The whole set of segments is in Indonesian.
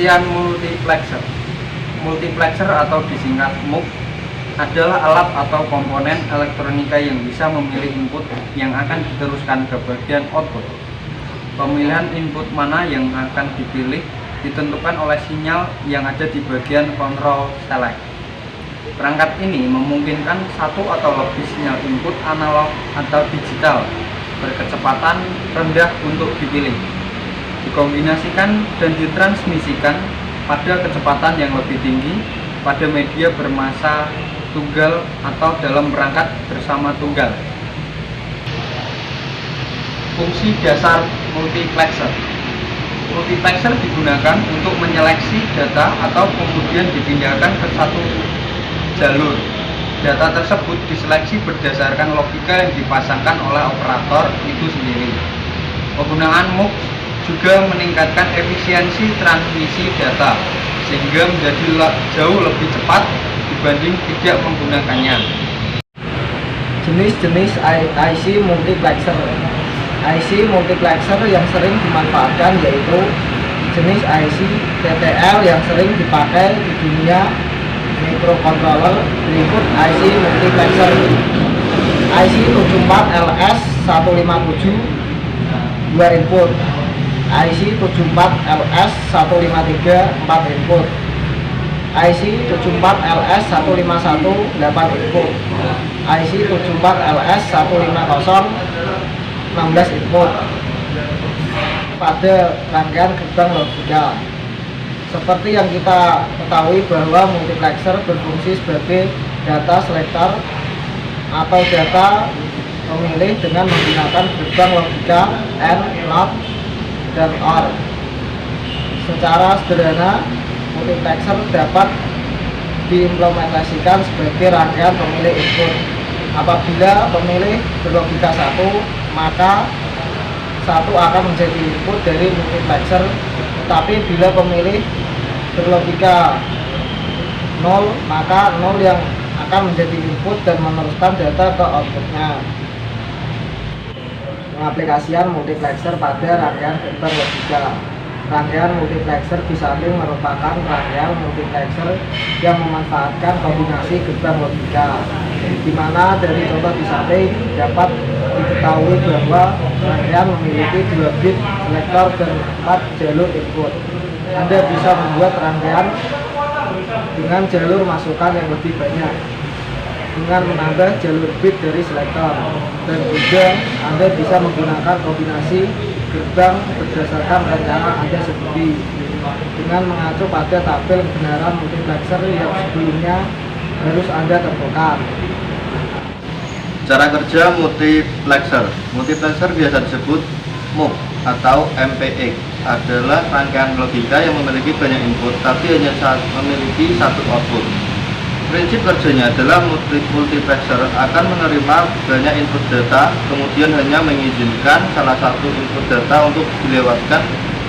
Pengertian multiplexer. Multiplexer atau disingkat MUX adalah alat atau komponen elektronika yang bisa memilih input yang akan diteruskan ke bagian output. Pemilihan input mana yang akan dipilih ditentukan oleh sinyal yang ada di bagian control select. Perangkat ini memungkinkan satu atau lebih sinyal input analog atau digital berkecepatan rendah untuk dipilih, dikombinasikan dan ditransmisikan pada kecepatan yang lebih tinggi pada media bermassa tunggal atau dalam perangkat bersama tunggal. Fungsi dasar multiplexer. Multiplexer digunakan untuk menyeleksi data atau kemudian dipindahkan ke satu jalur. Data tersebut diseleksi berdasarkan logika yang dipasangkan oleh operator itu sendiri. Penggunaan MUX juga meningkatkan efisiensi transmisi data sehingga menjadi jauh lebih cepat dibanding tidak menggunakannya. Jenis-jenis IC multiplexer. IC multiplexer yang sering dimanfaatkan yaitu jenis IC TTL yang sering dipakai di dunia microcontroller. Berikut IC multiplexer: IC 74LS157 2 input, IC 74LS153 4 input, IC 74LS151 8 input, IC 74LS150 16 input. Pada rangkaian gerbang logika, seperti yang kita ketahui bahwa multiplexer berfungsi sebagai data selector atau data pemilih dengan menggunakan gerbang logika AND, NOT, dan OR. Secara sederhana, multiplexer dapat diimplementasikan sebagai rangkaian pemilih input. Apabila pemilih berlogika 1, maka 1 akan menjadi input dari multiplexer, tetapi bila pemilih berlogika 0, maka 0 yang akan menjadi input dan meneruskan data ke outputnya. Pengaplikasian multiplexer pada rangkaian gerbang logika. Rangkaian multiplexer di samping merupakan rangkaian multiplexer yang memanfaatkan kombinasi gerbang logika, di mana dari contoh di samping dapat diketahui bahwa rangkaian memiliki 2 bit selektor dan 4 jalur input. Anda bisa membuat rangkaian dengan jalur masukan yang lebih banyak dengan menambah jalur bit dari selektor, dan juga Anda bisa menggunakan kombinasi gerbang berdasarkan rencana Anda sendiri dengan mengacu pada tabel kebenaran multiplexer yang sebelumnya harus Anda tentukan. Cara kerja multiplexer. Multiplexer biasa disebut MUX atau MPX, adalah rangkaian logika yang memiliki banyak input tapi hanya memiliki satu output. Prinsip kerjanya adalah multiplexer akan menerima banyak input data, kemudian hanya mengizinkan salah satu input data untuk dilewatkan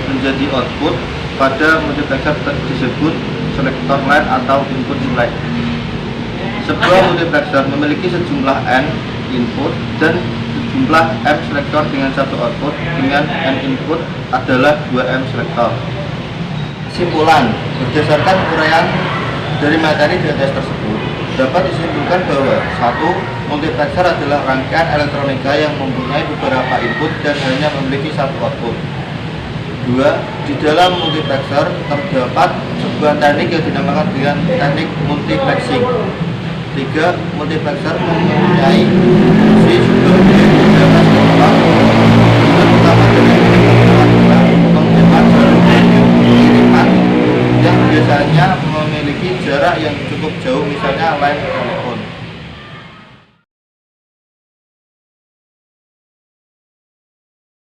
menjadi output. Pada multiplexer disebut selector line atau input select. Sebuah multiplexer memiliki sejumlah N input dan sejumlah M selektor dengan satu output, dengan N input adalah 2M selektor. Kesimpulan, berdasarkan uraian dari materi di atas tersebut, dapat disimpulkan bahwa 1. Multiplexer adalah rangkaian elektronika yang mempunyai beberapa input dan hanya memiliki satu output. 2. Di dalam multiplexer terdapat sebuah teknik yang dinamakan dengan teknik multiplexing. 3. Multiplexer mempunyai fungsi sebagai data selector. Yang pertama dengan pengiriman kiriman yang biasanya memiliki jarak yang cukup jauh, misalnya line telepon.